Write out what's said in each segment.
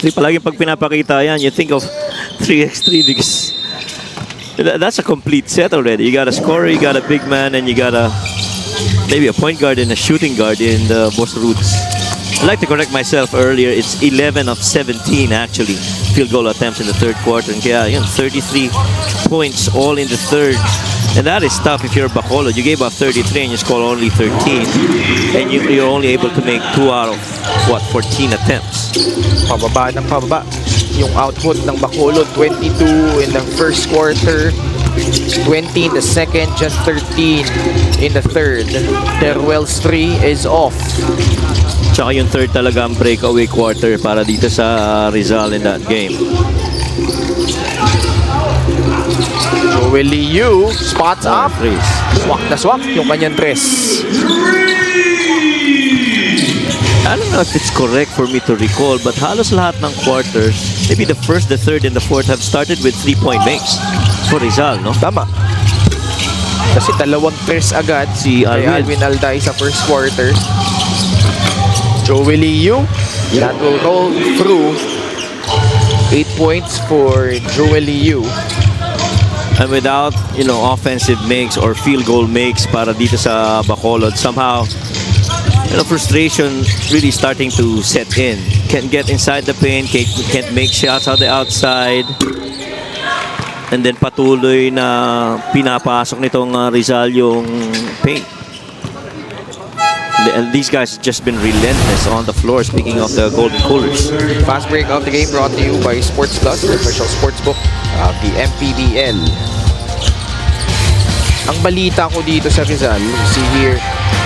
3x3. Palagi pag pinapakita yan, you think of 3x3 because that's a complete set already. You got a scorer, you got a big man, and you got maybe a point guard and a shooting guard in the boss roots. I'd like to correct myself earlier. It's 11 of 17 actually field goal attempts in the third quarter. And kaya, 33 points all in the third. And that is tough if you're Bacolod. You gave up 33 and you scored only 13. And you're only able to make 2 out of, 14 attempts. Pababa ng pababa. Yung output ng Bacolod, 22 in the first quarter, 20 in the second, just 13 in the third. Teruel's 3 is off. Tsaka yung third talaga ang breakaway quarter para dito sa Rizal in that game. Willie Yu spots up. Swak na swak yung kanyang tres. I don't know if it's correct for me to recall, but halos lahat ng quarters, maybe the first, the third, and the fourth have started with 3-point makes for Rizal, no? Tama. Kasi dalawang tres agad si Alvin Alday sa first quarter. Willie Yu, that will roll through. 8 points for Willie Yu. And without, offensive makes or field goal makes para dito sa Bacolod, somehow, frustration really starting to set in. Can't get inside the paint, can't make shots out the outside. And then patuloy na pinapasok nitong Rizal yung paint. And these guys just been relentless on the floor, speaking of the Golden Coolers. Fast break of the game brought to you by Sports Plus, the official sportsbook of the Mpbl. Ang balita ko dito sa Rizal, you see here,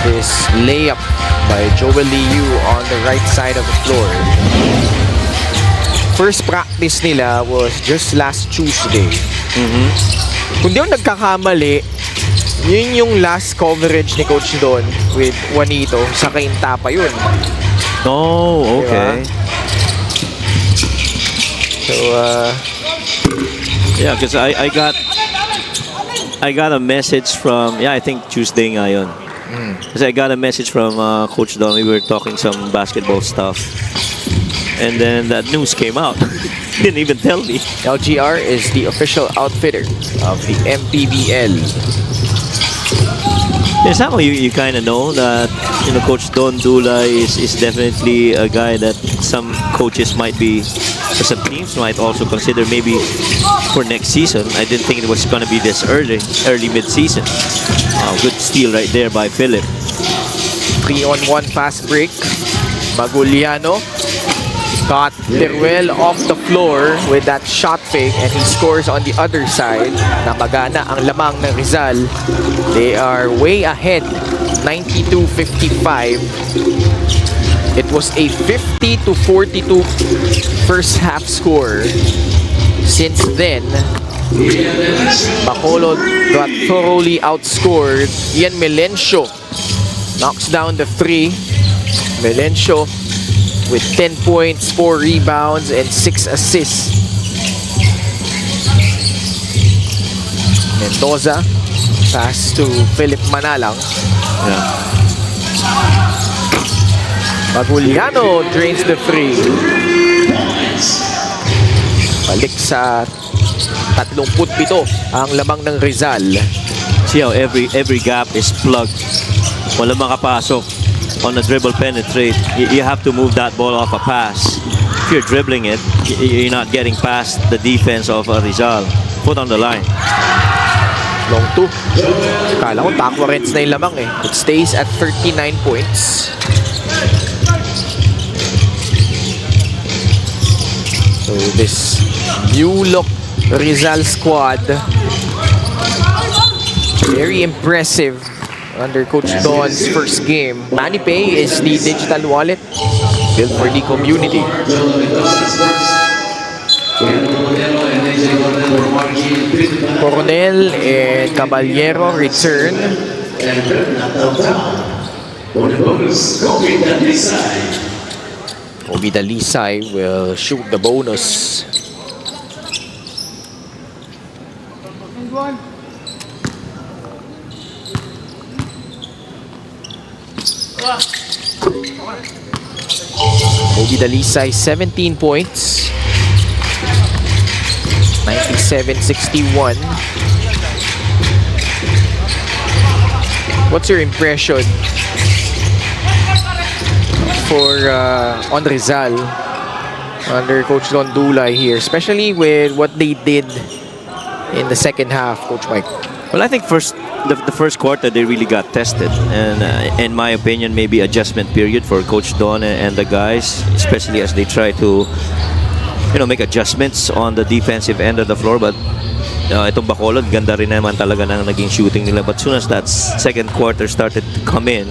this layup by Willie Yu on the right side of the floor. First practice nila was just last Tuesday. Kung di ako nagkakamali, yun yung last coverage ni Coach Don with Juanito sa Kainta pa yun. Oh, okay. Diba? So, yeah, because I got a message from, I think Tuesday nga yun. Because I got a message from Coach Don. We were talking some basketball stuff. And then that news came out. Didn't even tell me. LGR is the official outfitter of the Mpbl. Yes, how you kind of know that Coach Don Dula is definitely a guy that some coaches might be, some teams might also consider maybe for next season. I didn't think it was going to be this early mid-season. Good steal right there by Philip. 3-on-1 fast break. Maguliano got Teruel off the floor with that shot fake and he scores on the other side. Namagana ang lamang ng Rizal. They are way ahead, 92-55. It was a 50-42 first half score. Since then, Bacolod got thoroughly outscored. Ian Melencio knocks down the 3. Melencio with 10 points, 4 rebounds, and 6 assists. Mendoza, pass to Philip Manalang. Yeah. Maguliano drains the 3. Balik sa 37 ang lamang ng Rizal. See how every gap is plugged. Walang makapasok on a dribble penetrate. You have to move that ball off a pass. If you're dribbling it, you're not getting past the defense of Rizal. Put on the line. Long 2. Kala ko Takwarents na yung lamang eh. It stays at 39 points. So this new look Rizal squad, very impressive under Coach Don's first game. MoneyPay is the digital wallet built for the community. Coronel and Caballero return. Obi Dalisay will shoot the bonus. Ogie Dalisay, 17 points. 97-61. What's your impression for on Rizal under Coach Don Dulay here, especially with what they did in the second half, Coach Mike? Well, I think the first quarter they really got tested, and in my opinion, maybe adjustment period for Coach Don and the guys, especially as they try to make adjustments on the defensive end of the floor. But itong Bacolod, ganda rin naman talaga ng naging shooting nila. But soon as that second quarter started to come in,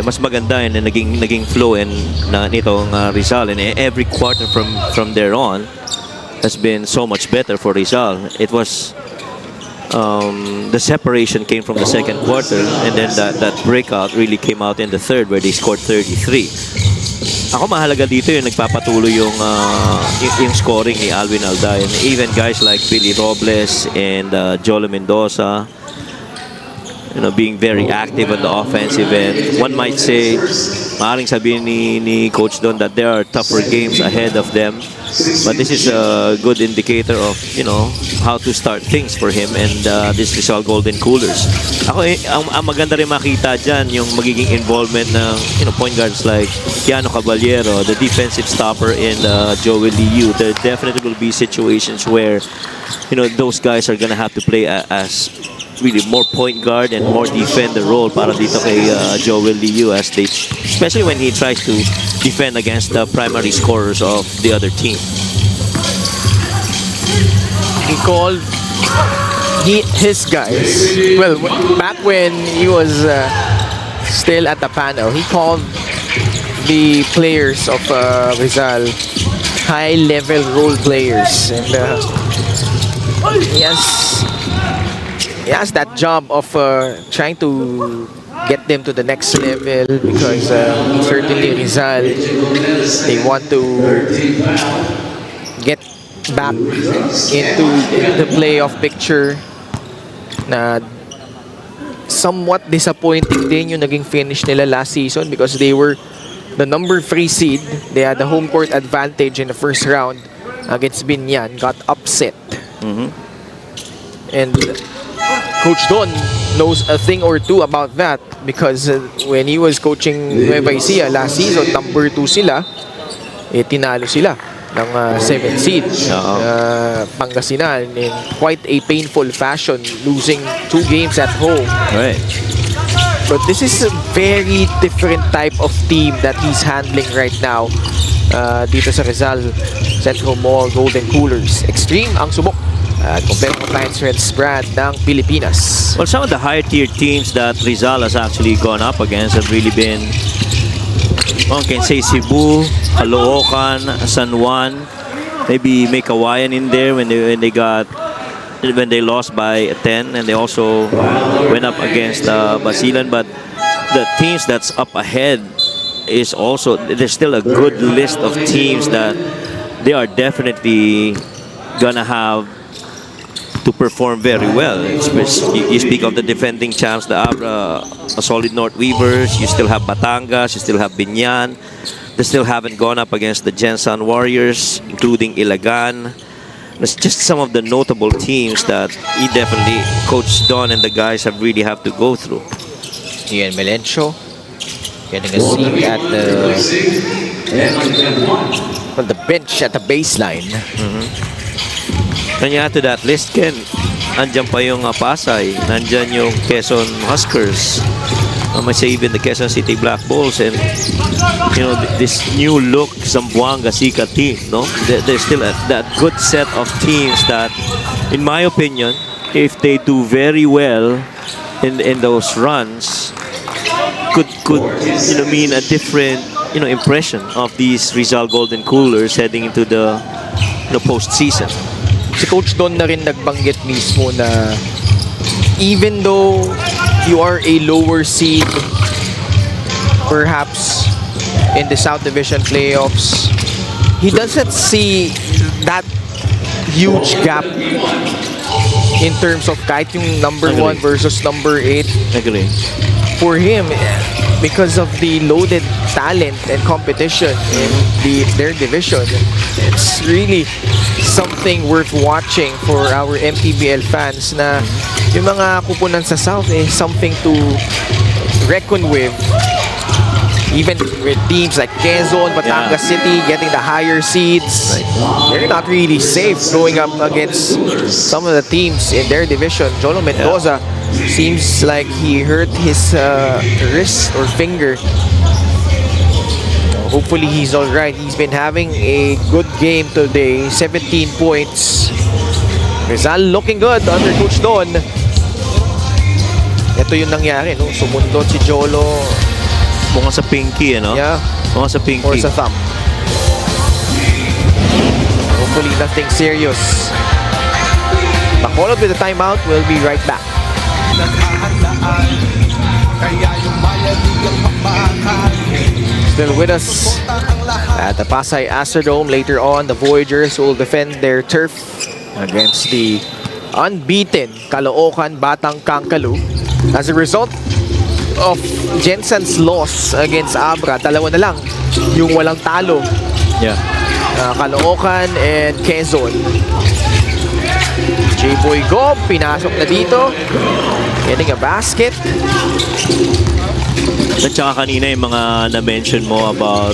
mas maganda and naging flow nitong Rizal, and every quarter from there on has been so much better for Rizal. It was the separation came from the second quarter, and then that breakout really came out in the third where they scored 33. Ako mahalaga dito yung nagpapatuloy yung scoring ni Alvin Alday, and even guys like Billy Robles and Jolo Mendoza, being very active on the offensive end. One might say, maaaring sabihin ni Coach Don that there are tougher games ahead of them, but this is a good indicator of how to start things for him and this Rizal Golden Coolers. Ako ang maganda rin makita dyan yung magiging involvement ng point guards like Keanu Caballero, the defensive stopper, in Joel Liu. There definitely will be situations where those guys are gonna have to play as really more point guard and more defender role para dito kay Joel Liu, as they, especially when he tries to defend against the primary scorers of the other team. He called his guys, well, back when he was still at the panel, he called the players of Rizal high-level role players, and he has that job of trying to get them to the next level, because certainly Rizal, they want to get back into the playoff picture. Na somewhat disappointing din yung naging finish nila last season, because they were the number 3 seed. They had the home court advantage in the first round against Binyan, got upset. And Coach Don knows a thing or two about that, because when he was coaching Nueva Ecija last season, number 2 sila, tinalo sila ng 7th seed Pangasinan in quite a painful fashion, losing 2 games at home. Right. But this is a very different type of team that he's handling right now dito sa Rizal Central Mall Golden Coolers. Extreme ang subok compared to Lions Reds brand ng Pilipinas. Well, some of the higher tier teams that Rizal has actually gone up against have really been, one can say, Cebu, Caloocan, San Juan, maybe Mekawayan in there when they lost by 10, and they also went up against Basilan. But the teams that's up ahead is also, there's still a good list of teams that they are definitely gonna have to perform very well. You speak of the defending champs, the Abra, solid North Weavers. You still have Batangas, you still have Binyan. They still haven't gone up against the Gensan Warriors, including Ilagan. It's just some of the notable teams that he definitely, Coach Don and the guys really have to go through. Ian Melencio getting a seat at the bench at the baseline. Kanya to that list, Ken, andyan pa yung Pasay, nandyan yung Quezon Huskers, I might say even the Quezon City Black Bulls, and this new look Zamboanga Sika team. There's still that good set of teams that, in my opinion, if they do very well in those runs, could mean a different impression of these Rizal Golden Coolers heading into the postseason. Si Coach Don na rin nagbanggit mismo na even though you are a lower seed, perhaps in the South Division playoffs, he doesn't see that huge gap in terms of kahit yung number 1 versus number 8. Agree. For him, because of the loaded talent and competition in their division, it's really something worth watching for our Mpbl fans na yung mga kupunan sa South is something to reckon with. Even with teams like Quezon, Batangas City getting the higher seeds, they're not really safe going up against some of the teams in their division. Jolo Mendoza seems like he hurt his wrist or finger. Hopefully he's alright. He's been having a good game today. 17 points. Rizal looking good under Coach Don. Ito yung nangyari, no? Sumundot si Jolo. Bunga sa pinky, ano? Yeah. Bunga sa pinky. Or sa thumb. Hopefully nothing serious. Bacolod with the timeout. We'll be right back. Still with us at the Pasay Astrodome. Later on, the Voyagers will defend their turf against the unbeaten Caloocan Batang Kangkalu. As a result of Jensen's loss against Abra, dalawa na lang yung walang talo. Yeah. Caloocan and Quezon. J-Boy Gob, pinasok na dito. Getting a basket. At saka kanina yung mga na-mention mo about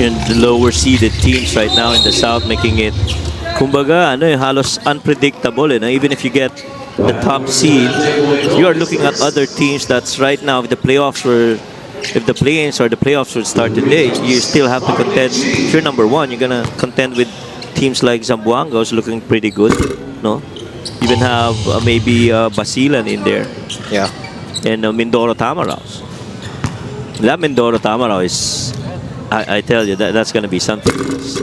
the lower seeded teams right now in the South, making it, kumbaga, halos unpredictable. Even if you get the top seed, you are looking at other teams that's right now, if the play-ins or the playoffs would start today, you still have to contend. If you're number one, you're gonna contend with teams like Zamboanga, who's looking pretty good, no? Even have maybe Basilan in there. Yeah. And Mindoro Tamaraws. That Mindoro Tamaraw is, I tell you, that's gonna be something.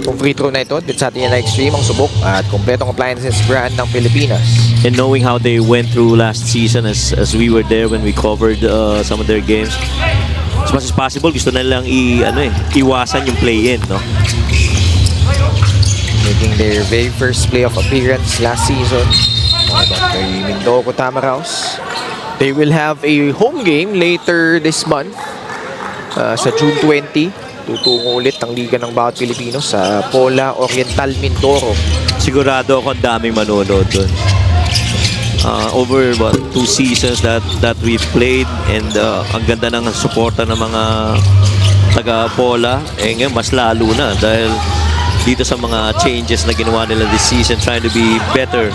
Kung free throw na ito, dito sa ating live stream ang subok at kompletong appliances brand ng Pilipinas. And knowing how they went through last season as we were there when we covered some of their games, as much as possible, gusto na lang iwasan yung play-in, no? Making their very first playoff appearance last season. Kay Mindoro Tamaraws. They will have a home game later this month sa June 20. Tutungo ulit ang Liga ng Bawat Pilipino sa Pola Oriental Mindoro. Sigurado ako ang daming manonood doon. Over 2 seasons that we've played, and ang ganda ng suporta ng mga taga Pola, ngayon mas lalo na dahil dito sa mga changes na ginawa nila this season, trying to be better,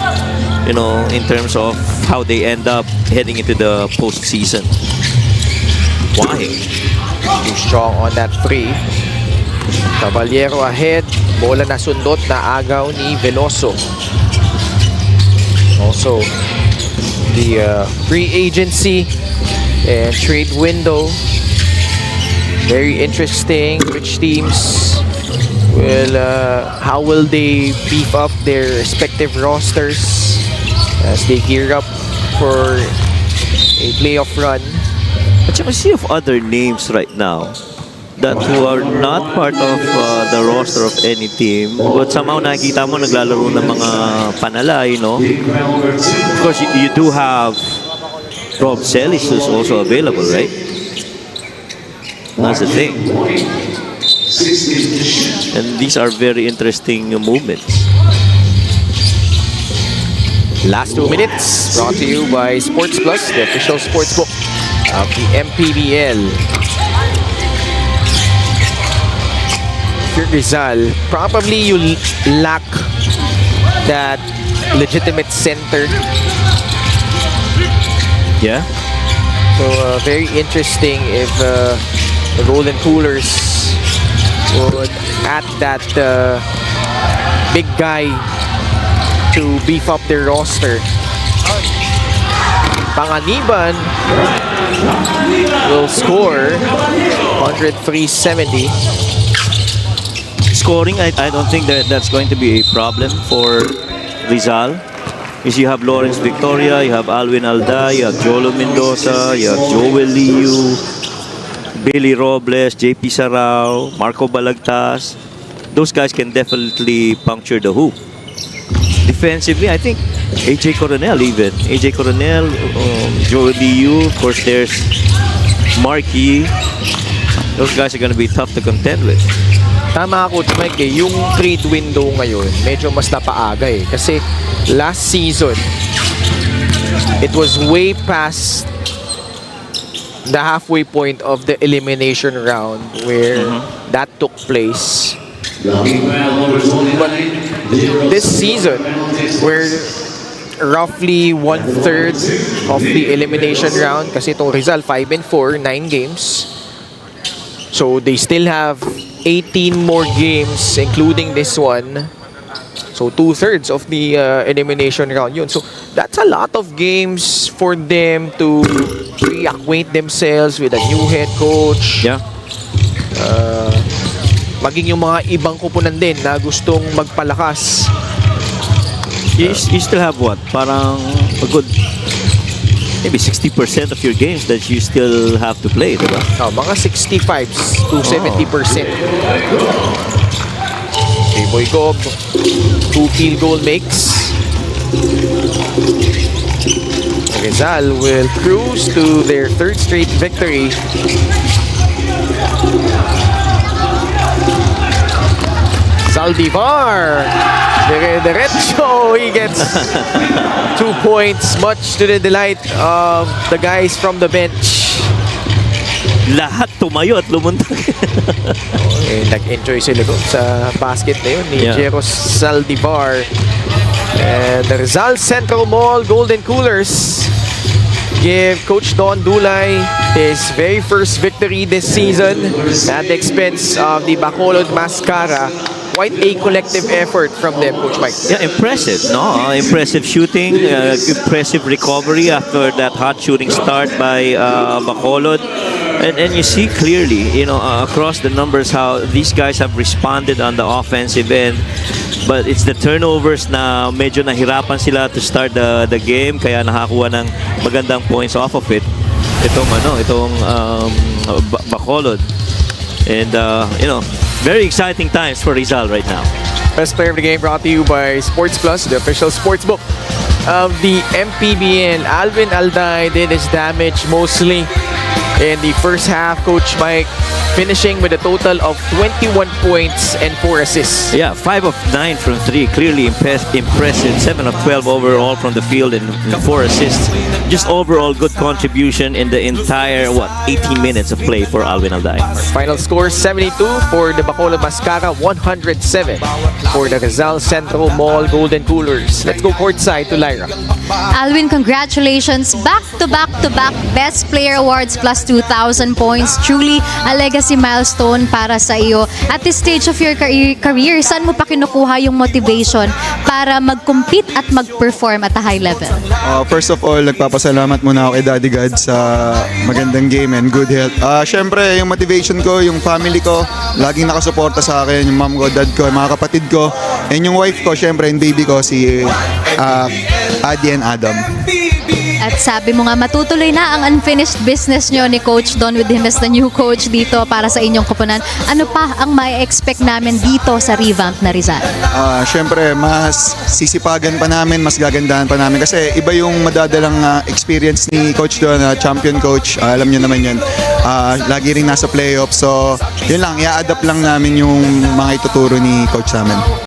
in terms of how they end up heading into the postseason. Why? Too strong on that free. Caballero ahead. Bola na sundot na agaw ni Veloso. Also, the free agency and trade window. Very interesting. Which teams will, how will they beef up their respective rosters as they gear up for a playoff run? But you can see of other names right now that who are not part of the roster of any team, but somehow nakikita mo naglalaro ng mga panalay, no? Of course, you do have Rob Celis who's also available, right? That's the thing. And these are very interesting movements. Last 2 minutes brought to you by Sports Plus, the official sportsbook of the Mpbl. Rizal, probably you lack that legitimate center. Yeah. So very interesting if the Golden Coolers would add that big guy to beef up their roster. Panganiban will score 103-70. Scoring, I don't think that's going to be a problem for Rizal. Because you have Lawrence Victoria, you have Alwin Alday, you have Jolo Mendoza, you have Joel Liu, Billy Robles, JP Sarao, Marco Balagtas. Those guys can definitely puncture the hoop. Defensively, I think AJ Coronel even. AJ Coronel, Joel Liu, of course there's Markey. Those guys are going to be tough to contend with. Tama ako, Mike, yung trade window ngayon, medyo mas napaaga eh. Kasi last season, it was way past the halfway point of the elimination round where that took place. But this season, we're roughly 1/3 of the elimination round kasi itong Rizal 5-4, 9 games. So they still have 18 more games including this one. So 2/3 of the elimination round yun. So that's a lot of games for them to reacquaint themselves with a new head coach. Yeah. Maging yung mga ibang kupunan din na gustong magpalakas. You still have what? Parang a good maybe 60% of your games that you still have to play, diba? Mga 65 to 70%. Okay, Boy Gob, 2 field goal makes. Rizal will cruise to their 3rd straight victory. Saldivar, derecho, he gets 2 points, much to the delight of the guys from the bench. Lahat tumayo at lumuntag. Nag-enjoy sila doon sa basket na yun ni Jeros Saldivar. And the Rizal Central Mall Golden Coolers give Coach Don Dulay his very first victory this season at the expense of the Bacolod Mascara. Quite a collective effort from them, Coach Mike. Yeah, impressive, no? Impressive shooting, impressive recovery after that hot shooting start by Bacolod. And you see clearly, you know, across the numbers how these guys have responded on the offensive end. But it's the turnovers na medyo nahirapan sila to start the game, kaya nakakuha ng magandang points off of it. Itong Bacolod. And, you know, very exciting times for Rizal right now. Best player of the game brought to you by Sports Plus, the official sports book of the Mpbl. Alvin Alday did his damage mostly in the first half, Coach Mike, finishing with a total of 21 points and 4 assists. Yeah, 5 of 9 from 3. Clearly impressive. 7 of 12 overall from the field and 4 assists. Just overall good contribution in the entire, 18 minutes of play for Alvin Alday. Final score, 72 for the Bacolod Mascara, 107 for the Rizal Central Mall Golden Coolers. Let's go courtside to Lyra. Alvin, congratulations. Back-to-back Best Player Awards plus 2,000 points. Truly a legacy milestone para sa iyo. At this stage of your career, saan mo pa kinukuha yung motivation para mag-compete at mag-perform at a high level? First of all, nagpapasalamat muna ako kay Daddy God sa magandang game and good health. Siyempre, yung motivation ko, yung family ko, laging nakasuporta sa akin, yung mom ko, dad ko, yung mga kapatid ko, and yung wife ko, siyempre, yung baby ko, si Adi and Adam. At sabi mo nga, matutuloy na ang unfinished business nyo ni Coach Don with him as the new coach dito para sa inyong koponan. Ano pa ang mai-expect namin dito sa revamp na Rizal? Siyempre, mas sisipagan pa namin, mas gagandahan pa namin. Kasi iba yung madadalang experience ni Coach Don, champion coach. Alam nyo naman yun. Lagi rin nasa playoff. So, yun lang, i-adapt lang namin yung mga ituturo ni Coach namin.